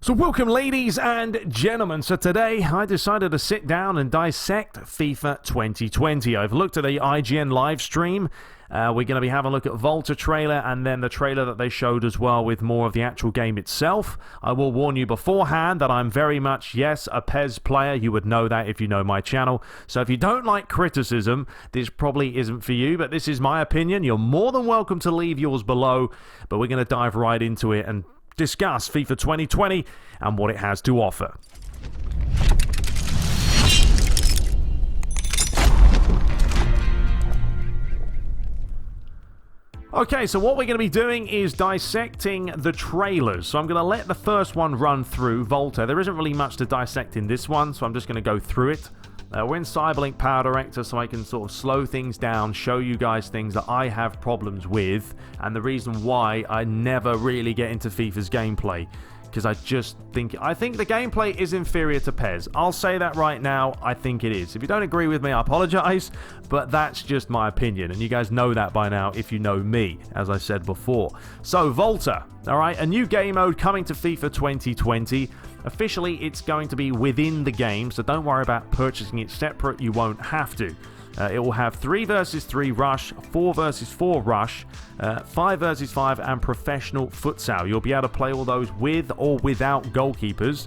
So welcome, ladies and gentlemen. So today I decided to sit down and dissect FIFA 2020. I've looked at the IGN live stream. We're going to be having a look at Volta trailer and then the trailer that they showed as well with more of the actual game itself. I will warn you beforehand that I'm very much, yes, a PES player. You would know that if you know my channel. So if you don't like criticism, this probably isn't for you, but this is my opinion. You're more than welcome to leave yours below, but we're going to dive right into it and discuss FIFA 2020 and what it has to offer. Okay, so what we're going to be doing is dissecting the trailers. So I'm going to let the first one run through, Volta. There isn't really much to dissect in this one, so I'm just going to go through it. We're in Cyberlink Power Director, so I can sort of slow things down, show you guys things that I have problems with, and the reason why I never really get into FIFA's gameplay. Because I think the gameplay is inferior to PES. I'll say that right now, I think it is. If you don't agree with me, I apologize, but that's just my opinion, and you guys know that by now if you know me, as I said before. So, Volta, alright, a new game mode coming to FIFA 2020. Officially, it's going to be within the game, so don't worry about purchasing it separate, you won't have to. It will have 3 versus 3 rush, 4 versus 4 rush, 5 versus 5 and professional futsal. You'll be able to play all those with or without goalkeepers.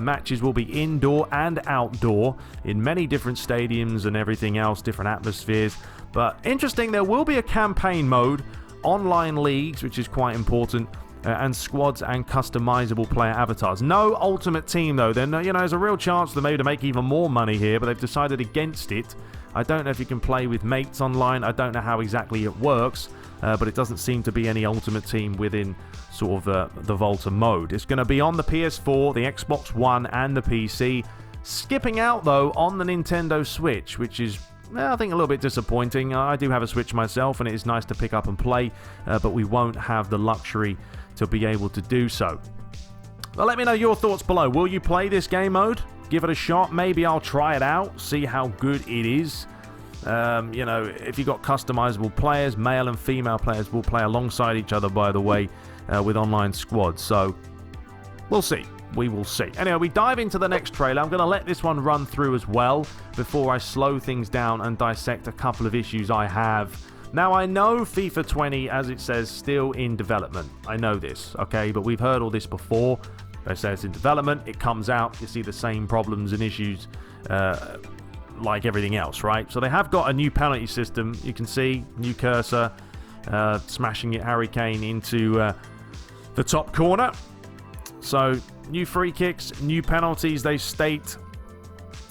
Matches will be indoor and outdoor in many different stadiums and everything else, different atmospheres. But interesting, there will be a campaign mode, online leagues, which is quite important, and squads and customizable player avatars. No ultimate team though. Then there's a real chance for maybe to make even more money here, but they've decided against it. I don't know if you can play with mates online. I don't know how exactly it works, but it doesn't seem to be any ultimate team within sort of the Volta mode. It's going to be on the PS4, the Xbox One, and the PC. Skipping out though on the Nintendo Switch, which is, I think, a little bit disappointing. I do have a Switch myself, and it is nice to pick up and play, but we won't have the luxury to be able to do so. Well, let me know your thoughts below. Will you play this game mode? Give it a shot. Maybe I'll try it out, see how good it is. If you've got customizable players, male and female players will play alongside each other, by the way, with online squads. So, we'll see. We will see. Anyway, we dive into the next trailer. I'm going to let this one run through as well before I slow things down and dissect a couple of issues I have. Now, I know FIFA 20, as it says, still in development. I know this, okay? But we've heard all this before. They say it's in development. It comes out. You see the same problems and issues like everything else, right? So they have got a new penalty system. You can see, new cursor, smashing it, Harry Kane, into the top corner. So, new free kicks, new penalties, they state.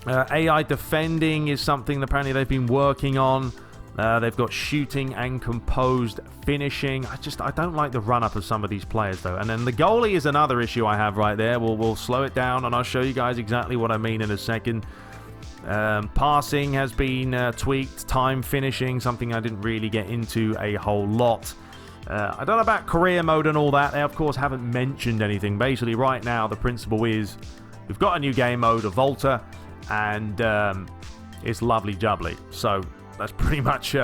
AI defending is something apparently they've been working on. They've got shooting and composed finishing. I don't like the run-up of some of these players, though. And then the goalie is another issue I have right there. We'll slow it down, and I'll show you guys exactly what I mean in a second. Passing has been tweaked. Time finishing, something I didn't really get into a whole lot. I don't know about career mode and all that. They, of course, haven't mentioned anything. Basically, right now, the principle is we've got a new game mode, a Volta, and it's lovely jubbly. So that's pretty much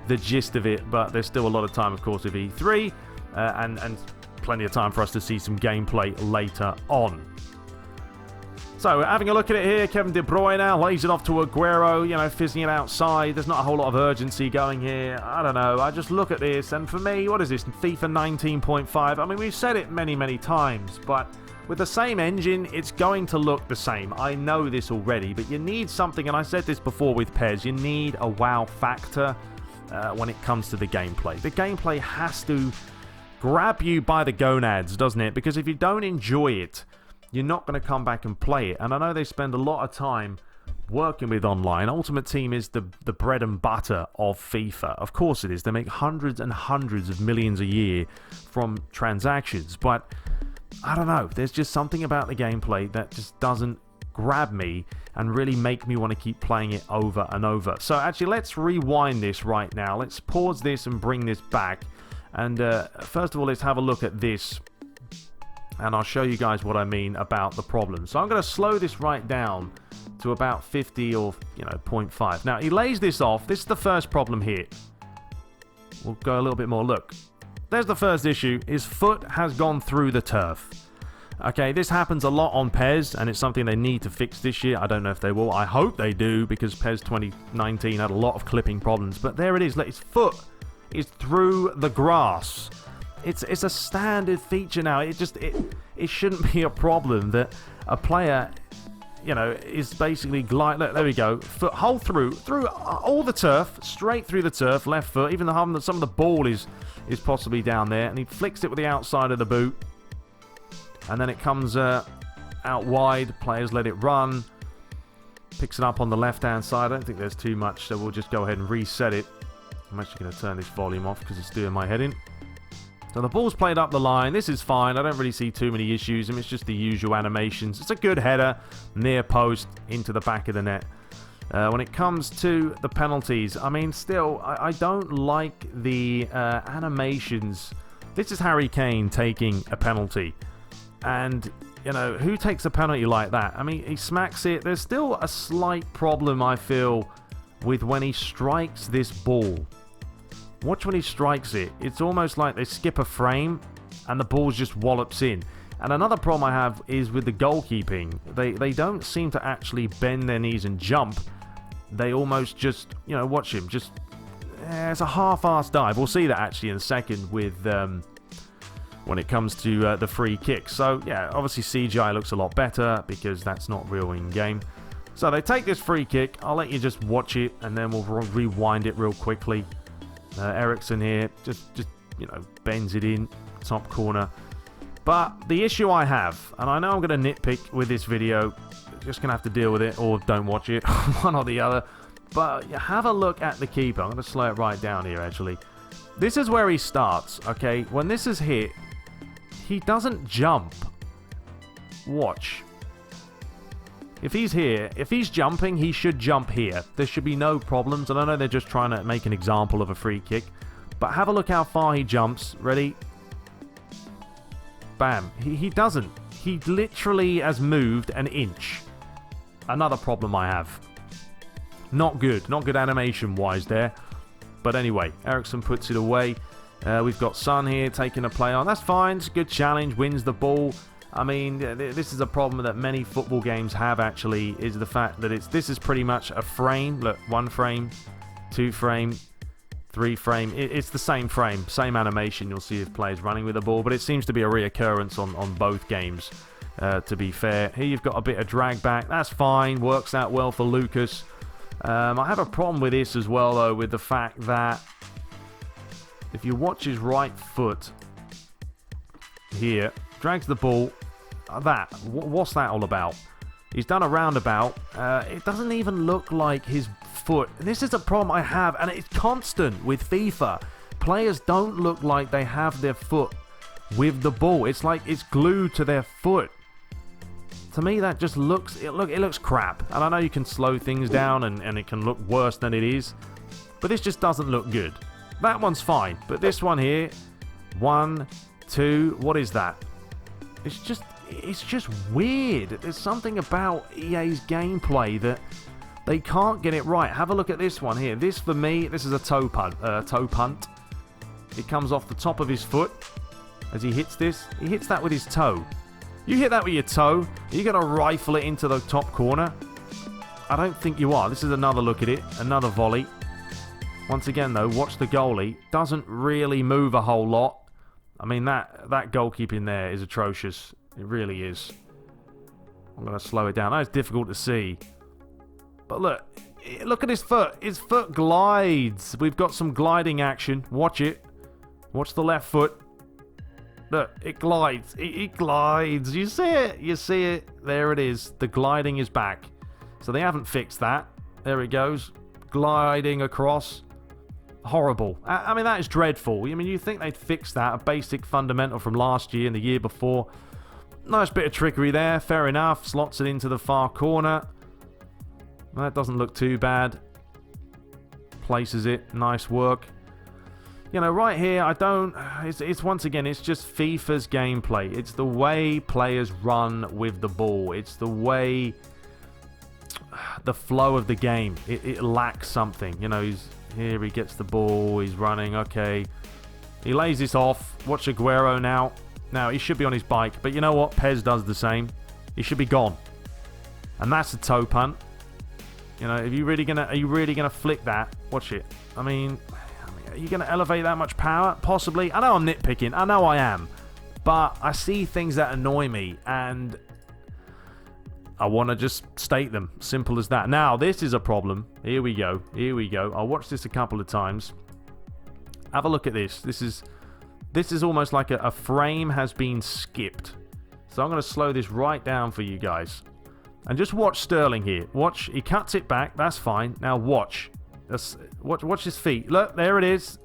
the gist of it, but there's still a lot of time, of course, with E3, and plenty of time for us to see some gameplay later on. So, having a look at it here, Kevin De Bruyne lays it off to Aguero, fizzing it outside. There's not a whole lot of urgency going here. I don't know. I just look at this, and for me, what is this, FIFA 19.5? I mean, we've said it many, many times, but with the same engine, it's going to look the same. I know this already, but you need something, and I said this before with PES, you need a wow factor when it comes to the gameplay. The gameplay has to grab you by the gonads, doesn't it? Because if you don't enjoy it, you're not going to come back and play it. And I know they spend a lot of time working with online. Ultimate Team is the bread and butter of FIFA. Of course it is. They make hundreds and hundreds of millions a year from transactions. But I don't know. There's just something about the gameplay that just doesn't grab me and really make me want to keep playing it over and over. So actually, let's rewind this right now. Let's pause this and bring this back. And first of all, let's have a look at this. And I'll show you guys what I mean about the problem. So I'm going to slow this right down to about 50 or, 0.5. Now, he lays this off. This is the first problem here. We'll go a little bit more. Look, there's the first issue. His foot has gone through the turf. Okay, this happens a lot on PES, and it's something they need to fix this year. I don't know if they will. I hope they do, because PES 2019 had a lot of clipping problems. But there it is. Look, his foot is through the grass. It's a standard feature now. It shouldn't be a problem that a player, you know, is basically glide. Look, there we go. Foot hole through all the turf, straight through the turf, left foot. Even some of the ball is possibly down there, and he flicks it with the outside of the boot. And then it comes out wide. Players let it run. Picks it up on the left-hand side. I don't think there's too much, so we'll just go ahead and reset it. I'm actually going to turn this volume off because it's doing my head in. So the ball's played up the line. This is fine. I don't really see too many issues. I mean, it's just the usual animations. It's a good header. Near post into the back of the net. When it comes to the penalties, I mean, still, I don't like the animations. This is Harry Kane taking a penalty. And, you know, who takes a penalty like that? I mean, he smacks it. There's still a slight problem, I feel, with when he strikes this ball. Watch when he strikes it. It's almost like they skip a frame and the ball just wallops in. And another problem I have is with the goalkeeping. They don't seem to actually bend their knees and jump. They almost just, you know, watch him. Just, it's a half-assed dive. We'll see that actually in a second with... when it comes to the free kick. So, yeah, obviously CGI looks a lot better because that's not real in-game. So they take this free kick. I'll let you just watch it, and then we'll rewind it real quickly. Ericsson here just you know, bends it in, top corner. But the issue I have, and I know I'm going to nitpick with this video, just going to have to deal with it, or don't watch it, one or the other. But have a look at the keeper. I'm going to slow it right down here, actually. This is where he starts, okay? When this is hit, he doesn't jump. Watch. If he's here, if he's jumping, he should jump here. There should be no problems. And I know they're just trying to make an example of a free kick. But have a look how far he jumps. Ready? Bam. He doesn't. He literally has moved an inch. Another problem I have. Not good. Not good animation-wise there. But anyway, Ericsson puts it away. We've got Son here taking a play on. That's fine. It's a good challenge. Wins the ball. I mean, this is a problem that many football games have, actually, is the fact that this is pretty much a frame. Look, 1 frame, 2 frame, 3 frame. It's the same frame, same animation. You'll see if players running with the ball, but it seems to be a reoccurrence on both games, to be fair. Here you've got a bit of drag back. That's fine. Works out well for Lucas. I have a problem with this as well, though, with the fact that if you watch his right foot here, drags the ball. What's that all about? He's done a roundabout. It doesn't even look like his foot. This is a problem I have, and it's constant with FIFA. Players don't look like they have their foot with the ball. It's like it's glued to their foot. To me, that just looks... It looks crap. And I know you can slow things down, and it can look worse than it is. But this just doesn't look good. That one's fine. But this one here... 1, 2... What is that? It's just weird. There's something about EA's gameplay that they can't get it right. Have a look at this one here. This, for me, this is a toe punt. It comes off the top of his foot as he hits this. He hits that with his toe. You hit that with your toe, are you going to rifle it into the top corner? I don't think you are. This is another look at it. Another volley. Once again, though, watch the goalie. Doesn't really move a whole lot. I mean, that goalkeeping there is atrocious. It really is. I'm going to slow it down. It's difficult to see. But look at his foot. His foot glides. We've got some gliding action. Watch it. Watch the left foot. Look, it glides. It glides. You see it? You see it? There it is. The gliding is back. So they haven't fixed that. There it goes. Gliding across. Horrible. I mean, that is dreadful. I mean, you think they'd fix that, a basic fundamental from last year and the year before. Nice bit of trickery there. Fair enough. Slots it into the far corner. That doesn't look too bad. Places it. Nice work. You know, right here, it's once again, it's just FIFA's gameplay. It's the way players run with the ball. It's the way, the flow of the game. It lacks something. You know, here he gets the ball. He's running. Okay. He lays this off. Watch Aguero now. Now, he should be on his bike, but you know what? PES does the same. He should be gone. And that's a toe punt. You know, are you really gonna flick that? Watch it. I mean, are you gonna elevate that much power? Possibly. I know I'm nitpicking. I know I am. But I see things that annoy me, and I want to just state them. Simple as that. Now, this is a problem. Here we go. Here we go. I watched this a couple of times. Have a look at this. This is almost like a frame has been skipped. So I'm going to slow this right down for you guys. And just watch Sterling here. Watch. He cuts it back. That's fine. Now watch. Watch his feet. Look, there it is.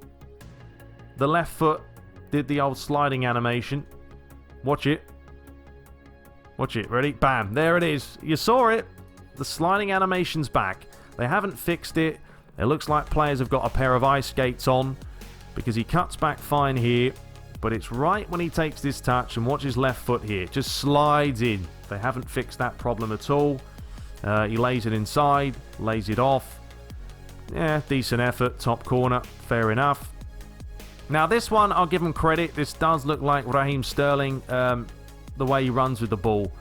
The left foot did the old sliding animation. Watch it. Watch it. Ready? Bam. There it is. You saw it. The sliding animation's back. They haven't fixed it. It looks like players have got a pair of ice skates on because he cuts back fine here. But it's right when he takes this touch, and watch his left foot here. It just slides in. They haven't fixed that problem at all. He lays it inside, lays it off. Yeah, decent effort. Top corner. Fair enough. Now, this one, I'll give him credit. This does look like Raheem Sterling, the way he runs with the ball.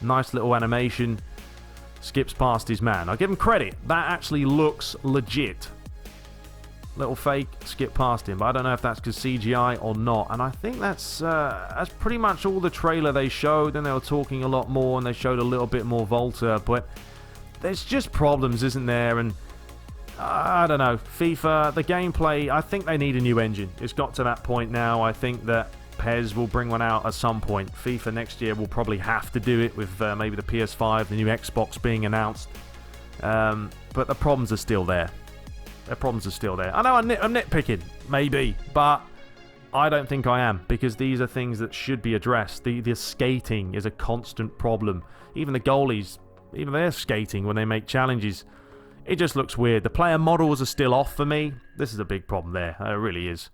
Nice little animation. Skips past his man. I'll give him credit. That actually looks legit. Little fake, skip past him. But I don't know if that's because CGI or not. And I think that's pretty much all the trailer they showed. Then they were talking a lot more, and they showed a little bit more Volta. But there's just problems, isn't there? And I don't know. FIFA, the gameplay, I think they need a new engine. It's got to that point now. I think that PES will bring one out at some point. FIFA next year will probably have to do it with maybe the PS5, the new Xbox being announced. But the problems are still there. The problems are still there. I know I'm nitpicking, maybe, but I don't think I am, because these are things that should be addressed. The skating is a constant problem. Even the goalies, even they're skating when they make challenges. It just looks weird. The player models are still off for me. This is a big problem there. It really is.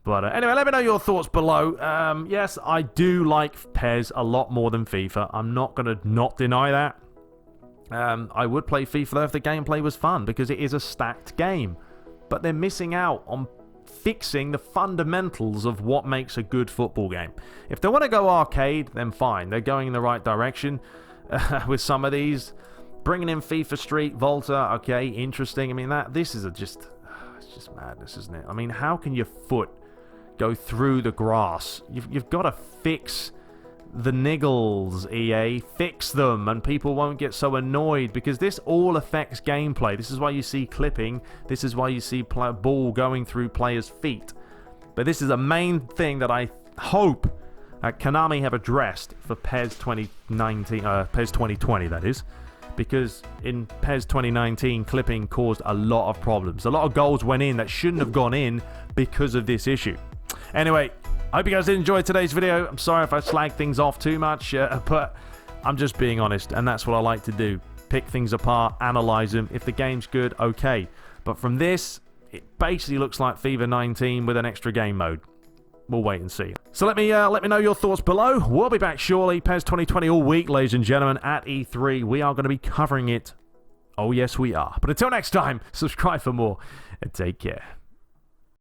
But anyway, let me know your thoughts below. Yes, I do like PES a lot more than FIFA. I'm not going to not deny that. I would play FIFA though if the gameplay was fun, because it is a stacked game. But they're missing out on fixing the fundamentals of what makes a good football game. If they want to go arcade, then fine. They're going in the right direction with some of these. Bringing in FIFA Street, Volta, okay, interesting. I mean, this is it's just madness, isn't it? I mean, how can your foot go through the grass? You've got to fix the niggles, EA. Fix them, and people won't get so annoyed, because this all affects gameplay. This is why you see clipping. This is why you see ball going through players' feet. But this is a main thing that I hope Konami have addressed for PES 2019, PES 2020, that is. Because in PES 2019, clipping caused a lot of problems. A lot of goals went in that shouldn't have gone in because of this issue. Anyway, I hope you guys did enjoy today's video. I'm sorry if I slagged things off too much, but I'm just being honest, and that's what I like to do. Pick things apart, analyze them. If the game's good, okay. But from this, it basically looks like FIFA 19 with an extra game mode. We'll wait and see. So let me know your thoughts below. We'll be back shortly. PES 2020 all week, ladies and gentlemen, at E3. We are going to be covering it. Oh, yes, we are. But until next time, subscribe for more and take care.